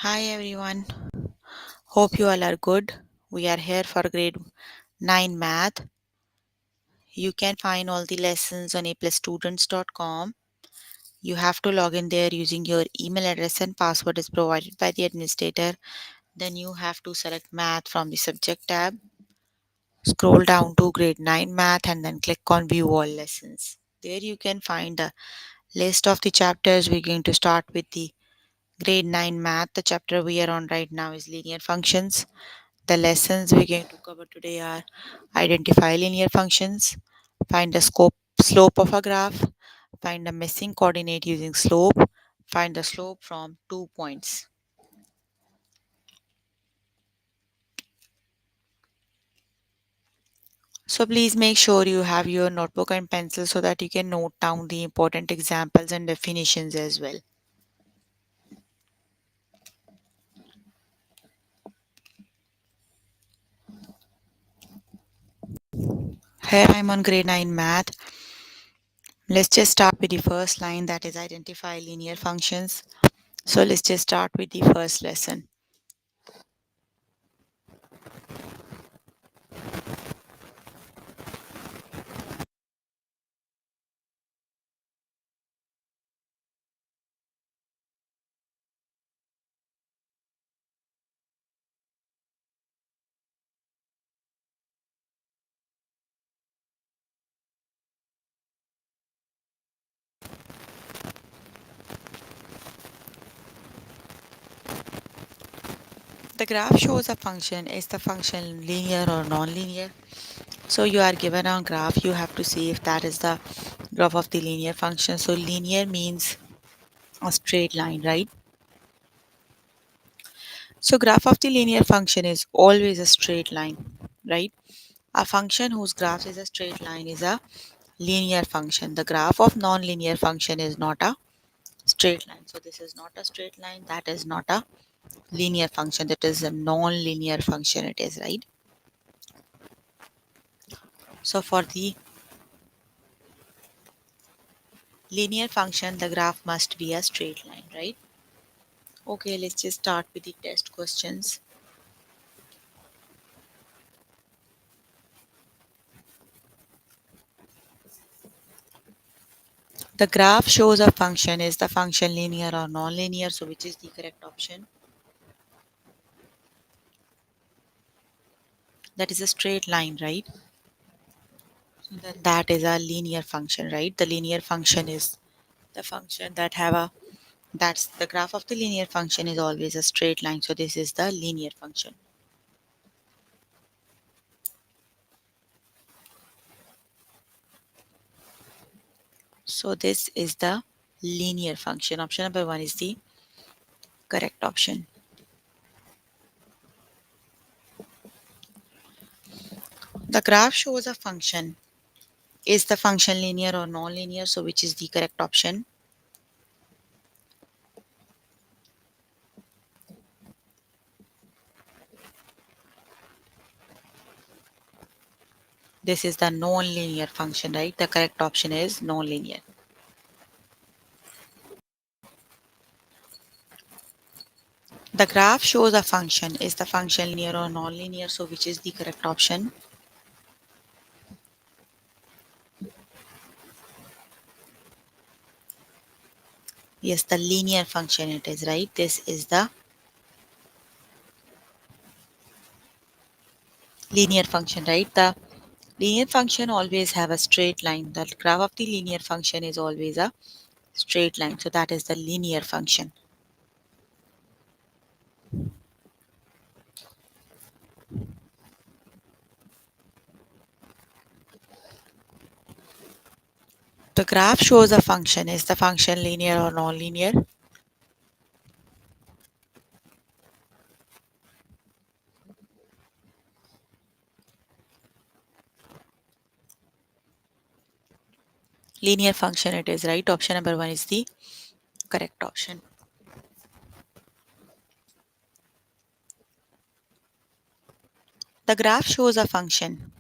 Hi everyone. Hope you all are good. We are here for grade 9 math. You can find all the lessons on aplusstudents.com. You have to log in there using your email address and password is provided by the administrator. Then you have to select math from the subject tab. Scroll down to grade 9 math and then click on view all lessons. There you can find a list of the chapters. We're going to start with the grade 9 math. The chapter we are on right now is linear functions. The lessons we're going to cover today are identify linear functions, find the slope of a graph, find the missing coordinate using slope, find the slope from 2 points. So please make sure you have your notebook and pencil so that you can note down the important examples and definitions as well. Here I'm on grade 9 math. Let's just start with the first line, that is identify linear functions. So let's just start with the first lesson. The graph shows a function. Is the function linear or non-linear? So you are given a graph. You have to see if that is the graph of the linear function. So linear means a straight line, right? So graph of the linear function is always a straight line, right? A function whose graph is a straight line is a linear function. The graph of non-linear function is not a straight line. So this is not a straight line. That is not a linear function. That is a non-linear function. It is, right? So for the linear function, the graph must be a straight line, right? Okay, let's just start with the test questions. The graph shows a function. Is the function linear or non-linear? So which is the correct option? That is a straight line, right? So then that is a linear function, right? The linear function is the function that have a that's the graph of the linear function is always a straight line. So this is the linear function. So this is the linear function. Option number 1 is the correct option. The graph shows a function. Is the function linear or non-linear? So which is the correct option? This is the non-linear function, right? The correct option is non-linear. The graph shows a function. Is the function linear or non-linear? So which is the correct option? Yes, the linear function it is, right? This is the linear function, right? The linear function always have a straight line. The graph of the linear function is always a straight line. So that is the linear function. The graph shows a function. Is the function linear or non-linear? Linear function it is, right? Option number 1 is the correct option. The graph shows a function.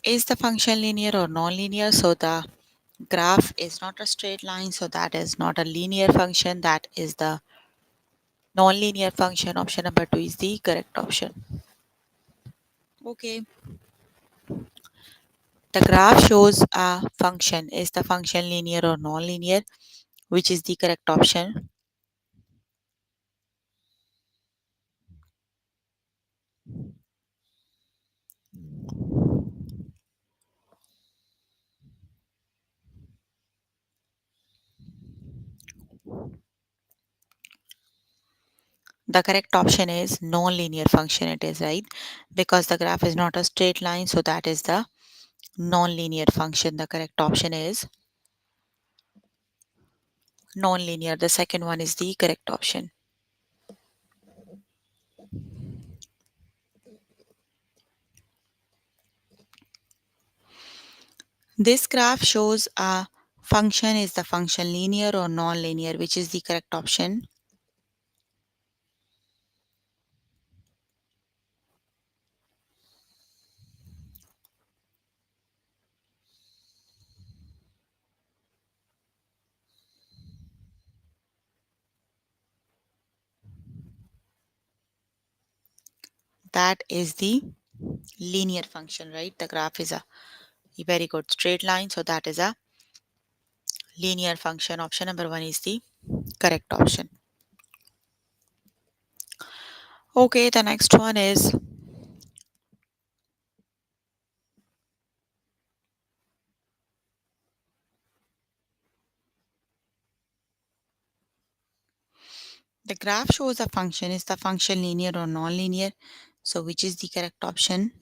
Is the function linear or non-linear? So the graph is not a straight line, so that is not a linear function, that is the non-linear function. Option number 2 is the correct option. Okay, the graph shows a function. Is the function linear or non-linear? Which is the correct option? The correct option is non-linear function. It is right because the graph is not a straight line, so that is the non-linear function. The correct option is non-linear. The second one is the correct option. This graph shows a function. Is the function linear or non-linear? Which is the correct option? That is the linear function, right? The graph is a very good straight line, so that is a linear function. Option number 1 is the correct option. Okay, the next one is the graph shows a function. Is the function linear or non-linear? So which is the correct option?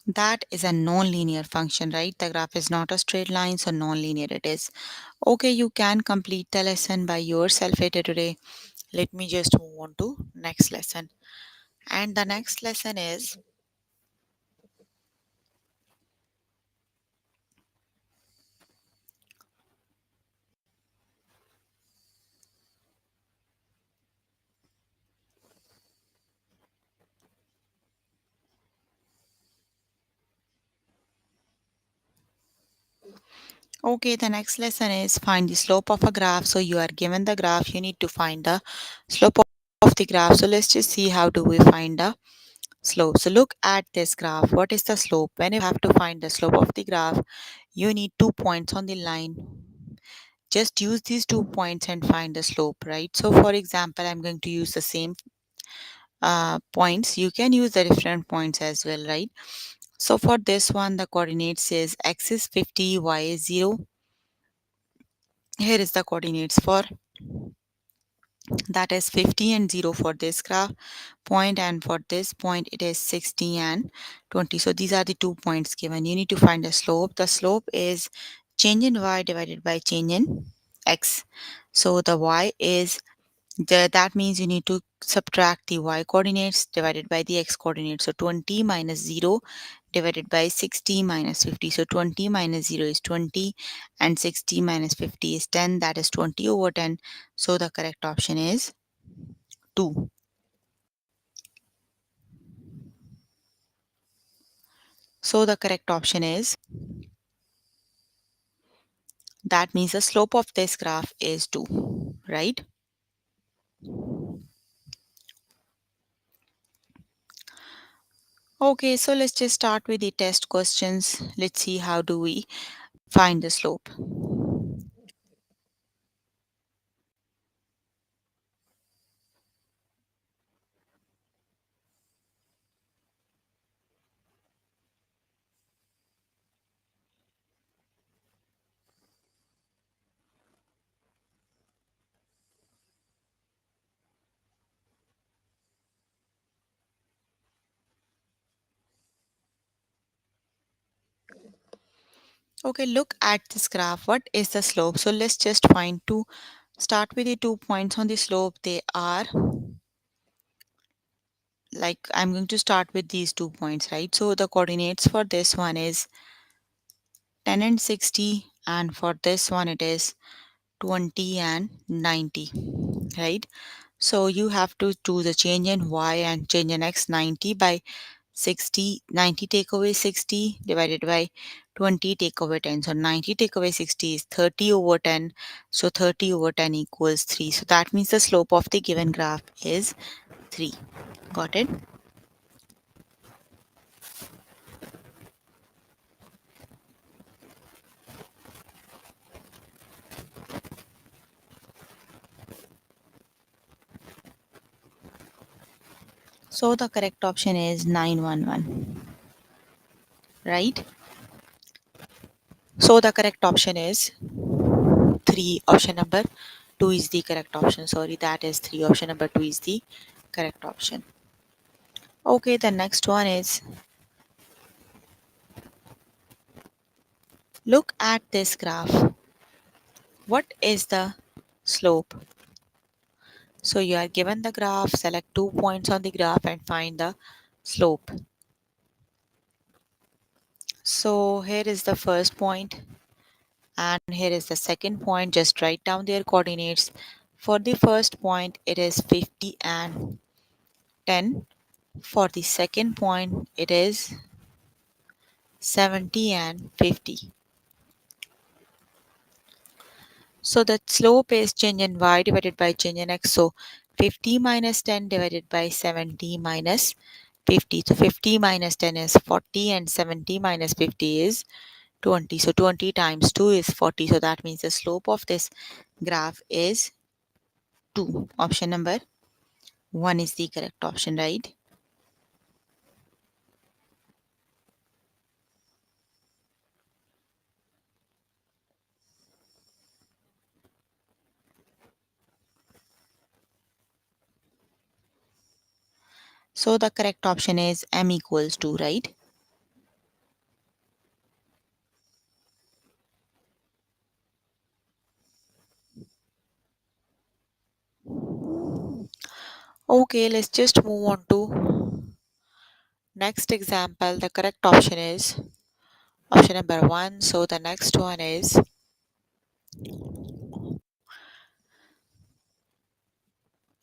That is a non-linear function, right? The graph is not a straight line, so non-linear it is. Okay, you can complete the lesson by yourself later today. Let me just move on to next lesson. And the next lesson is okay, the next lesson is find the slope of a graph. So you are given the graph, you need to find the slope of the graph. So let's just see how do we find the slope. So look at this graph. What is the slope? When you have to find the slope of the graph, you need 2 points on the line. Just use these 2 points and find the slope, right? So for example, I'm going to use the same points. You can use the different points as well, right? So for this one, the coordinates is x is 50, y is 0. Here is the coordinates for that is 50 and 0 for this graph point, and for this point it is 60 and 20. So these are the 2 points given. You need to find the slope. The slope is change in y divided by change in x. So the y is that means you need to subtract the y coordinates divided by the x coordinates. So 20 minus 0 divided by 60 minus 50. So 20 minus 0 is 20 and 60 minus 50 is 10. That is 20 over 10. So the correct option is 2. So the correct option is that means the slope of this graph is 2, right? Okay, so let's just start with the test questions. Let's see how do we find the slope. Okay, look at this graph. What is the slope? So let's just find two. Start with the 2 points on the slope. They are like I'm going to start with these 2 points, right? So the coordinates for this one is 10 and 60, and for this one it is 20 and 90, right? So you have to choose a change in y and change in x. 90 by 60, 90 take away 60 divided by 20 take away 10. So 90 take away 60 is 30 over 10. So 30 over 10 equals 3. So that means the slope of the given graph is 3. Got it? So the correct option is 911, right? So the correct option is 3. Option number 2 is the correct option. Sorry, that is 3. Option number 2 is the correct option. Okay, the next one is, look at this graph. What is the slope? So you are given the graph, select 2 points on the graph and find the slope. So here is the first point and here is the second point. Just write down their coordinates. For the first point, it is 50 and 10. For the second point, it is 70 and 50. So the slope is change in y divided by change in x. So 50 minus 10 divided by 70 minus 50. So 50 minus 10 is 40 and 70 minus 50 is 20. So 20 times 2 is 40. So that means the slope of this graph is 2. Option number 1 is the correct option, right? So the correct option is m equals 2, right? Okay, let's just move on to next example. The correct option is option number 1. So the next one is,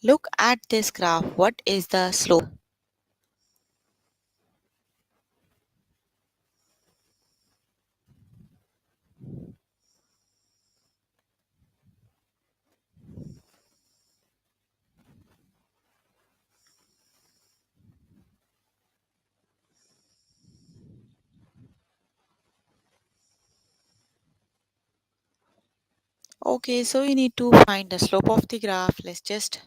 look at this graph. What is the slope? Okay, so you need to find the slope of the graph. Let's just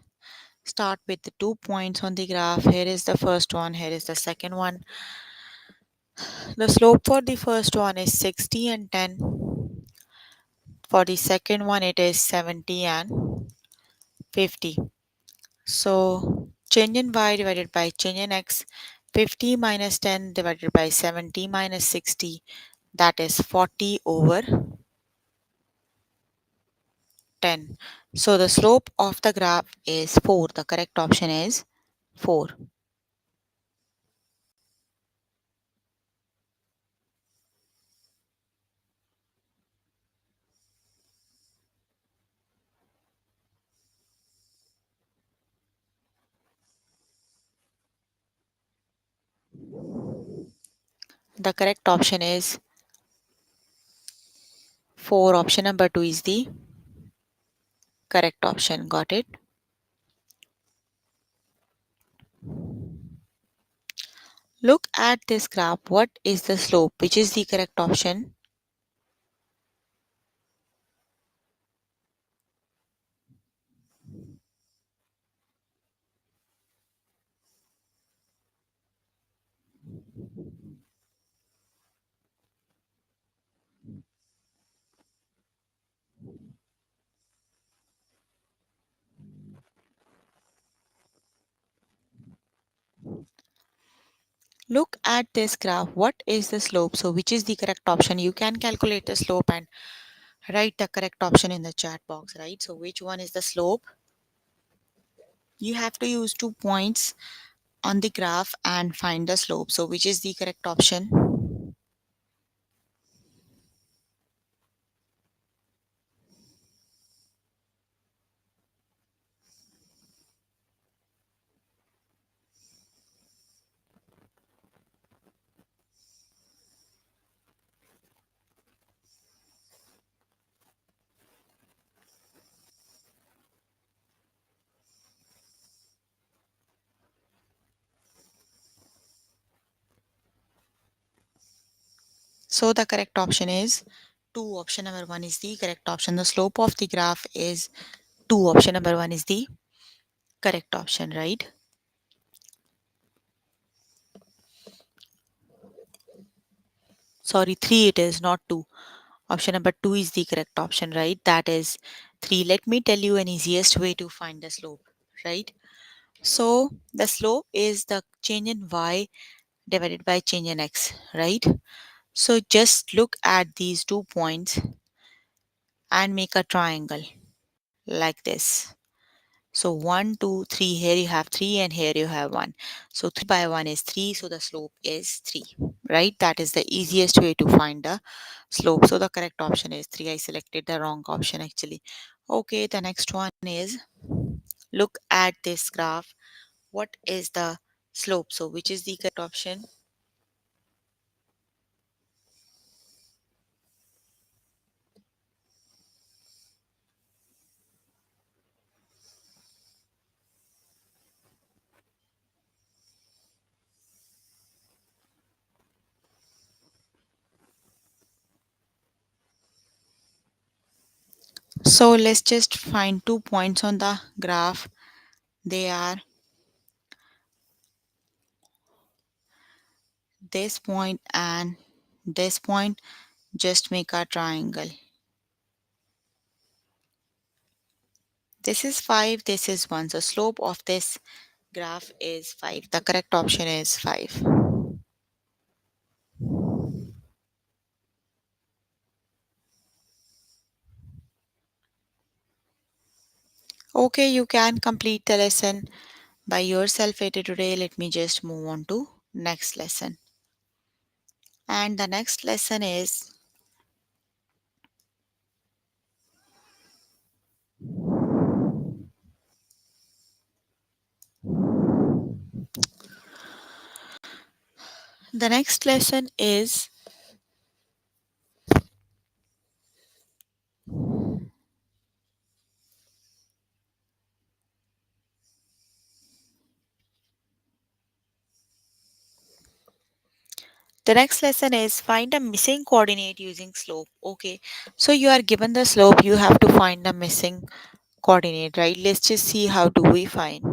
start with the 2 points on the graph. Here is the first one, here is the second one. The slope for the first one is 60 and 10. For the second one, it is 70 and 50. So change in y divided by change in x. 50 minus 10 divided by 70 minus 60, that is 40 over 10. So the slope of the graph is 4. The correct option is 4. The correct option is 4. Option number 2 is the correct option. Got it? Look at this graph. What is the slope? Which is the correct option? Look at this graph. What is the slope? So which is the correct option? You can calculate the slope and write the correct option in the chat box, right? So which one is the slope? You have to use 2 points on the graph and find the slope. So which is the correct option? So the correct option is 2. Option number 1 is the correct option. The slope of the graph is 2. Option number 1 is the correct option, right? Sorry, 3 it is, not 2. Option number 2 is the correct option, right? That is 3. Let me tell you an easiest way to find the slope, right? So the slope is the change in y divided by change in x, right? So just look at these 2 points and make a triangle like this. So 1, 2, 3. Here you have 3 and here you have 1. So 3 by 1 is 3. So the slope is 3, right? That is the easiest way to find the slope. So the correct option is 3. I selected the wrong option actually. Okay, the next one is, look at this graph. What is the slope? So which is the correct option? So let's just find 2 points on the graph. They are this point and this point. Just make a triangle. This is 5, this is 1. So slope of this graph is 5. The correct option is 5. Okay, you can complete the lesson by yourself later today. Let me just move on to next lesson. And the next lesson is, the next lesson is the next lesson is find a missing coordinate using slope. Okay, so you are given the slope, you have to find the missing coordinate, right? Let's just see how do we find.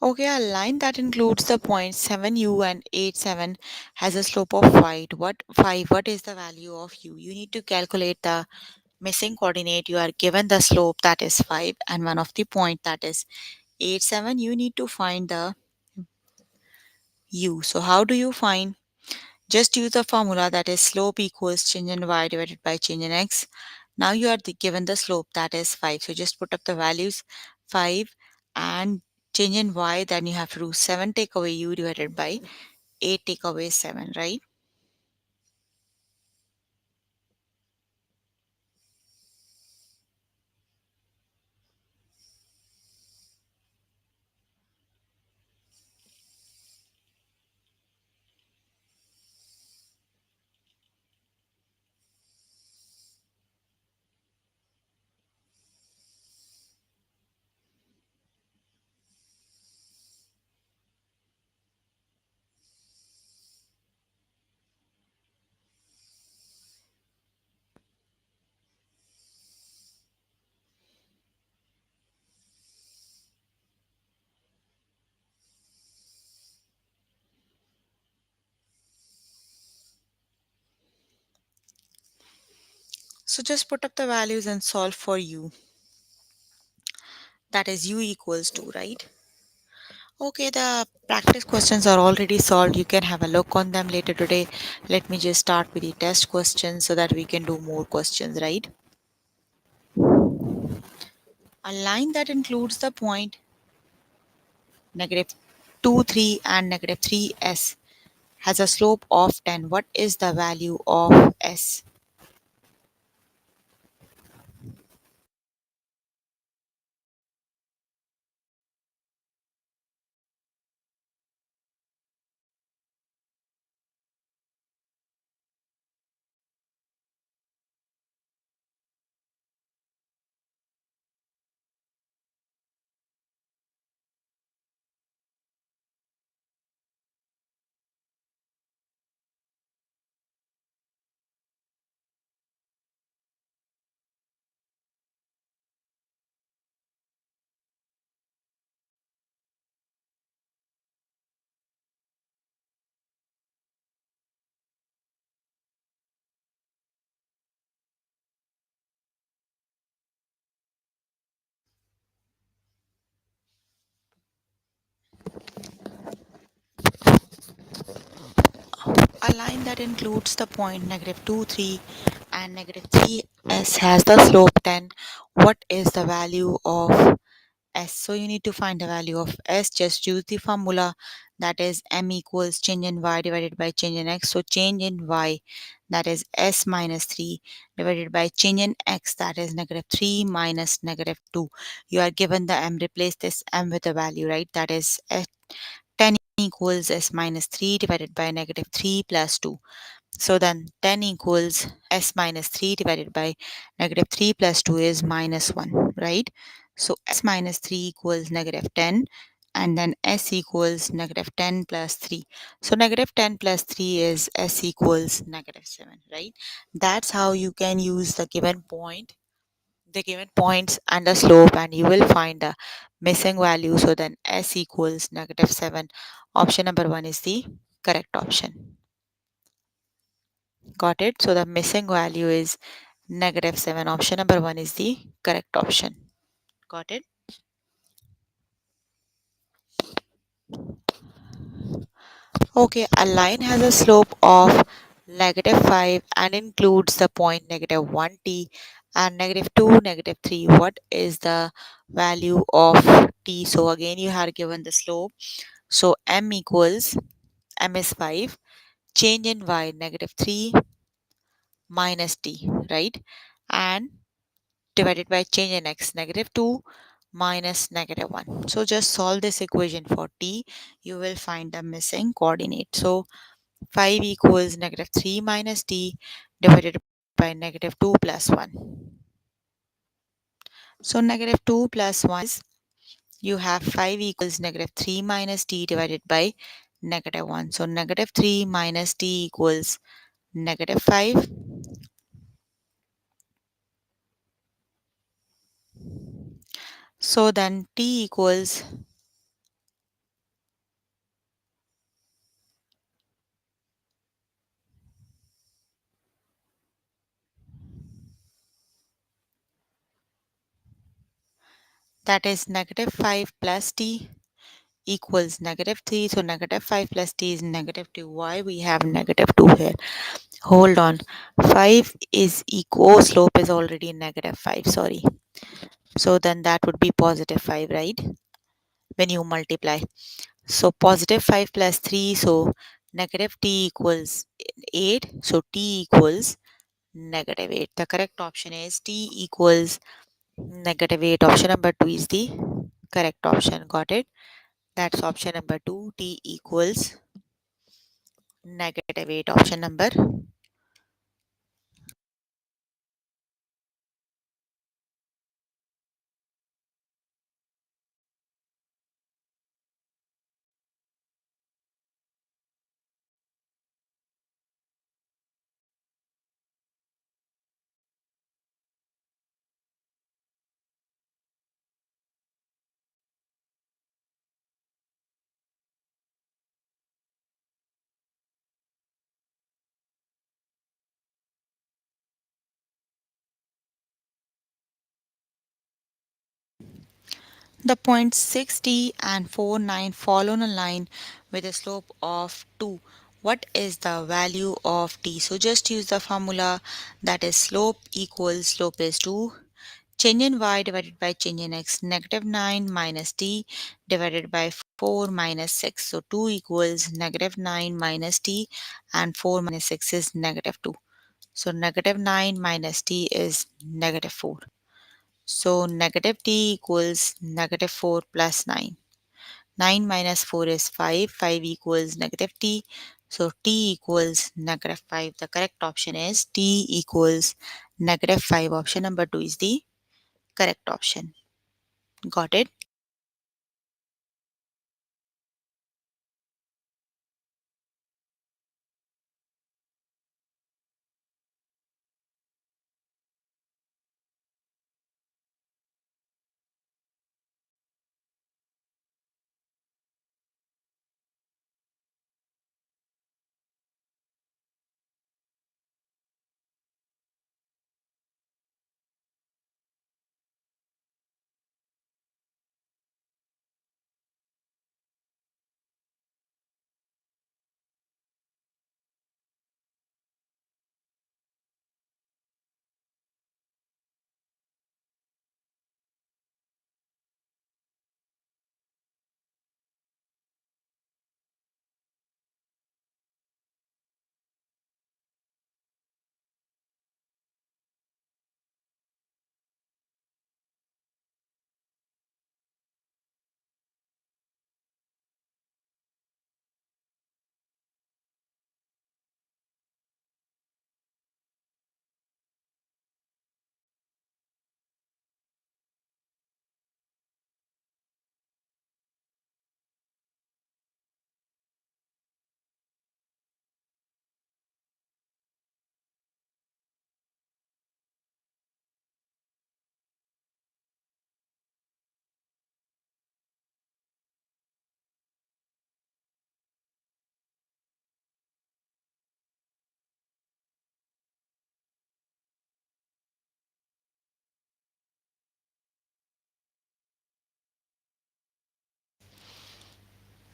Okay, a line that includes the points 7u and 87 has a slope of 5. What is the value of u? You need to calculate the missing coordinate. You are given the slope that is 5 and one of the point that is 87. You need to find the u. So how do you find? Just use the formula that is slope equals change in y divided by change in x. Now you are given the slope that is 5. So just put up the values 5 and change in y, then you have to do 7 take away u divided by 8 take away 7, right? So just put up the values and solve for u. That is u equals 2, right? Okay, the practice questions are already solved. You can have a look on them later today. Let me just start with the test questions so that we can do more questions, right? A line that includes the point negative 2, 3 and negative 3s has a slope of 10. What is the value of s? a line that includes the point negative 2, 3 and negative 3s has the slope 10. What is the value of s? So you need to find the value of s. Just use the formula, that is m equals change in y divided by change in x. So change in y, that is s minus 3, divided by change in x, that is negative 3 minus negative 2. You are given the m, replace this m with a value, right? That is 10 equals s minus 3 divided by negative 3 plus 2. So then 10 equals s minus 3 divided by negative 3 plus 2 is minus 1, right? So s minus 3 equals negative 10, and then s equals negative 10 plus 3. So negative 10 plus 3 is s equals negative 7, right? That's how you can use the given points and the slope, and you will find the missing value. So then s equals negative 7. Option number 1 is the correct option. Got it? So the missing value is negative 7. Option number 1 is the correct option. Got it? Okay, a line has a slope of negative 5 and includes the point negative 1t and negative 2, negative 3. What is the value of t? So again, you are given the slope. So m is 5, change in y negative 3 minus t, right? And divided by change in x negative 2 minus negative 1. So just solve this equation for t. You will find the missing coordinate. So 5 equals negative 3 minus t divided by negative 2 plus 1. So negative 2 plus 1 is, you have 5 equals negative 3 minus t divided by negative 1. So negative 3 minus t equals negative 5. So then t equals, that is negative 5 plus t equals negative 3. So negative 5 plus t is negative 2. Why we have negative 2 here? Hold on. 5 is equal, slope is already negative 5. Sorry. So then that would be positive 5, right? When you multiply. So positive 5 plus 3. So negative t equals 8. So t equals negative 8. The correct option is t equals negative 8. Option number 2 is the correct option. Got it? That's option number 2. T equals negative 8. Option number. The points 6t and 4, 9 fall on a line with a slope of 2. What is the value of t? So just use the formula, that is slope is 2. Change in y divided by change in x, negative 9 minus t divided by 4 minus 6. So 2 equals negative 9 minus t and 4 minus 6 is negative 2. So negative 9 minus t is negative 4. So negative t equals negative 4 plus 9. 9 minus 4 is 5. 5 equals negative t. So t equals negative 5. The correct option is t equals negative 5. Option number 2 is the correct option. Got it?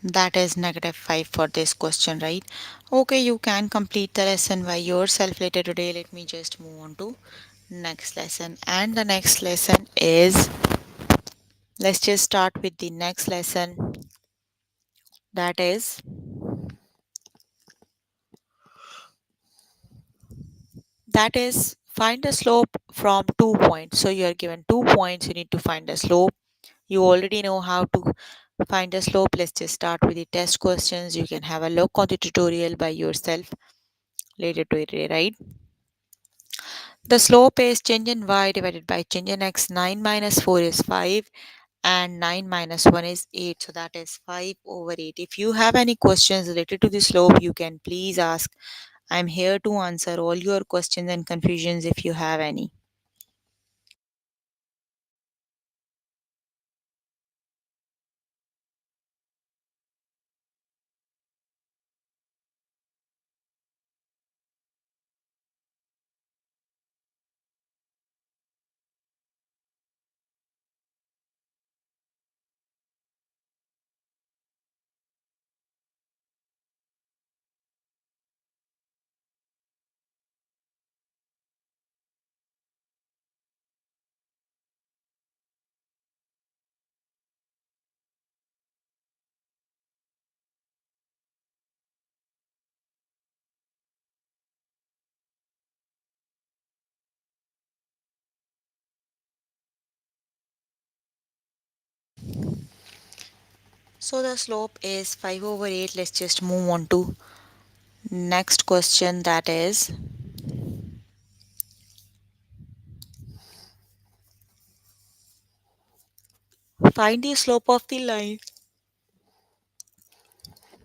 That is negative 5 for this question, right? Okay, you can complete the lesson by yourself later today. Let me just move on to next lesson. And the next lesson is, let's just start with the next lesson. That is, find the slope from 2 points. So you are given 2 points, you need to find the slope. You already know how to find the slope. Let's just start with the test questions. You can have a look on the tutorial by yourself later today, right? The slope is change in y divided by change in x. 9 minus 4 is 5 and 9 minus 1 is 8. So that is 5 over 8. If you have any questions related to the slope, you can please ask. I'm here to answer all your questions and confusions if you have any. So the slope is 5 over 8. Let's just move on to next question, that is, find the slope of the line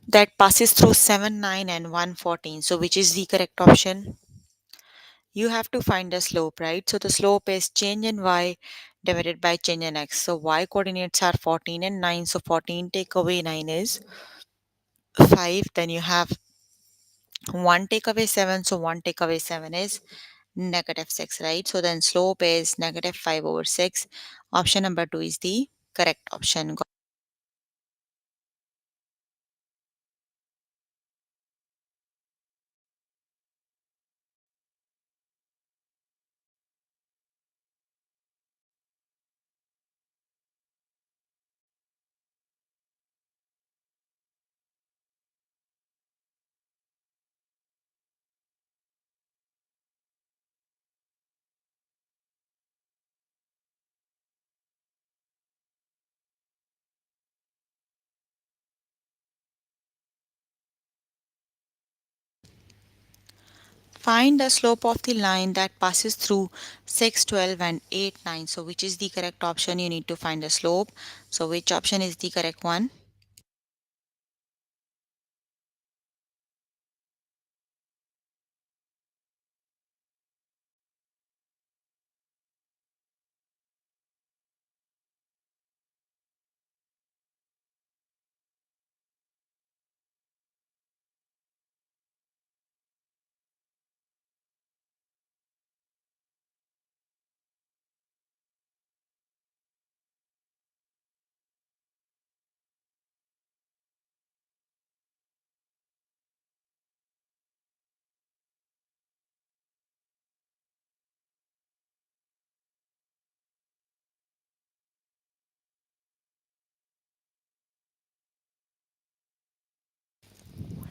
that passes through 7, 9 and 114. So which is the correct option? You have to find the slope, right? So the slope is change in y divided by change in x. So y coordinates are 14 and 9. So 14 take away 9 is 5. Then you have 1 take away 7. So 1 take away 7 is negative 6, right? So then slope is negative 5 over 6. Option number 2 is the correct option. Find the slope of the line that passes through 6, 12 and 8, 9. So which is the correct option? You need to find the slope. So which option is the correct one?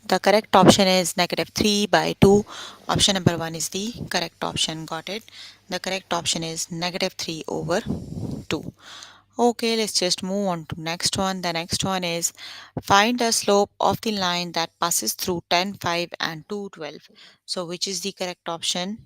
The correct option is negative 3 by 2. Option number 1 is the correct option. Got it? The correct option is negative 3 over 2. Okay, let's just move on to next one. The next one is find the slope of the line that passes through 10, 5 and 2, 12. So which is the correct option?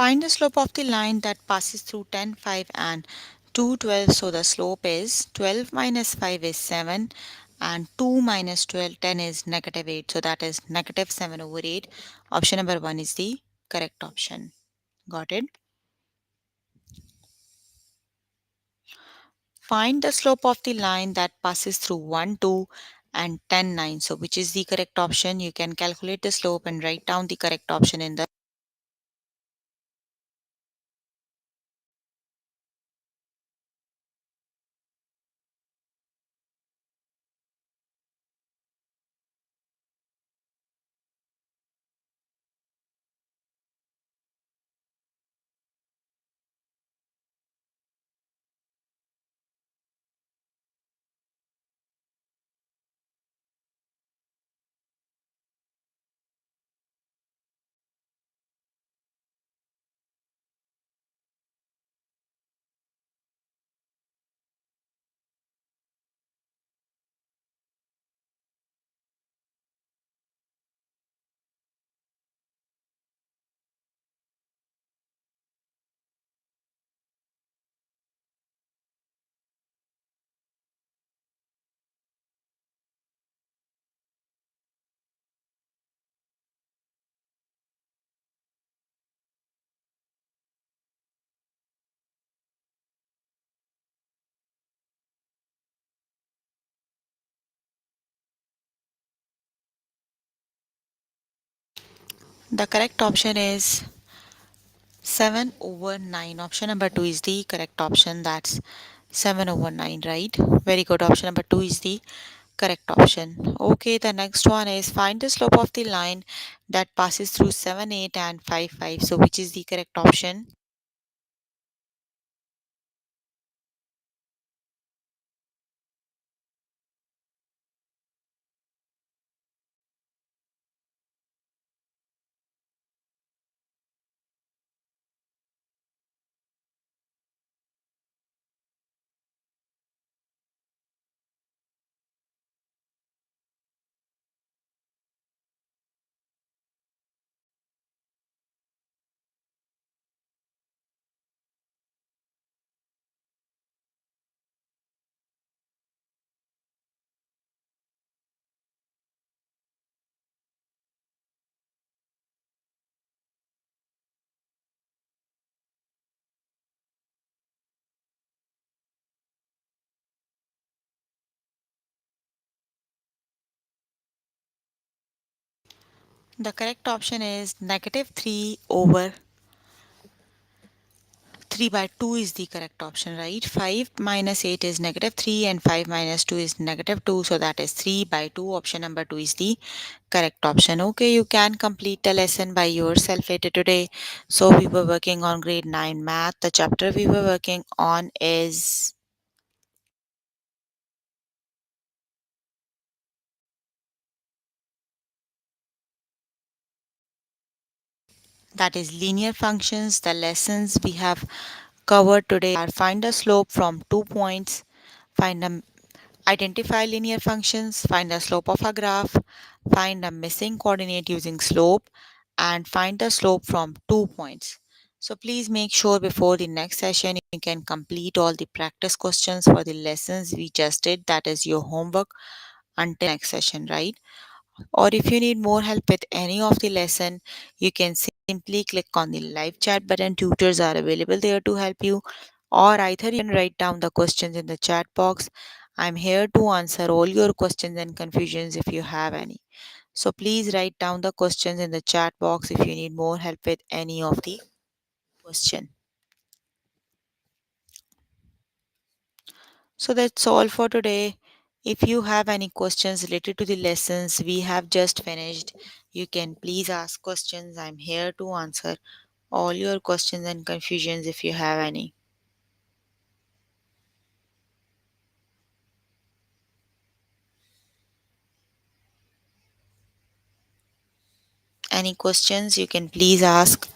Find the slope of the line that passes through 10, 5 and 2, 12. So the slope is 12 minus 5 is 7 and 2 minus 12, 10 is negative 8. So that is negative 7 over 8. Option number 1 is the correct option. Got it? Find the slope of the line that passes through 1, 2 and 10, 9. So which is the correct option? You can calculate the slope and write down the correct option in the correct option is 7 over 9. Option number 2 is the correct option. That's 7 over 9, right? Very good. Option number 2 is the correct option. Okay, the next one is find the slope of the line that passes through 7, 8 and 5, 5. So which is the correct option? The correct option is negative 3 over 3 by 2 is the correct option, right? 5 minus 8 is negative 3 and 5 minus 2 is negative 2. So that is 3 by 2. Option number 2 is the correct option. Okay, you can complete the lesson by yourself later today. So we were working on grade 9 math. The chapter we were working on is that is linear functions. The lessons we have covered today are find the slope from 2 points, find the identify linear functions, find the slope of a graph, find the missing coordinate using slope, and find the slope from 2 points. So please make sure before the next session you can complete all the practice questions for the lessons we just did. That is your homework until next session, right? Or if you need more help with any of the lesson, you can simply click on the live chat button. Tutors are available there to help you. Or either you can write down the questions in the chat box. I'm here to answer all your questions and confusions if you have any. So please write down the questions in the chat box if you need more help with any of the question. So that's all for today. If you have any questions related to the lessons we have just finished, you can please ask questions. I'm here to answer all your questions and confusions if you have any. Any questions you can please ask.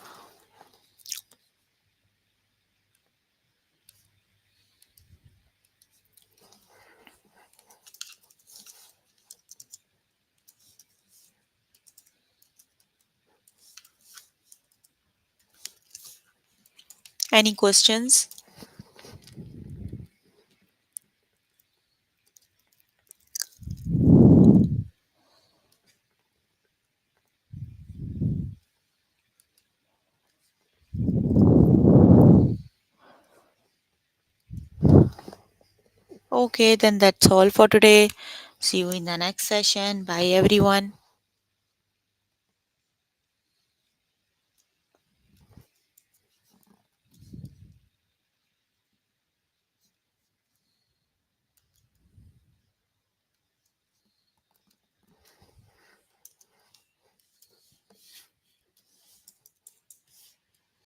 Any questions? Okay, then that's all for today. See you in the next session. Bye, everyone.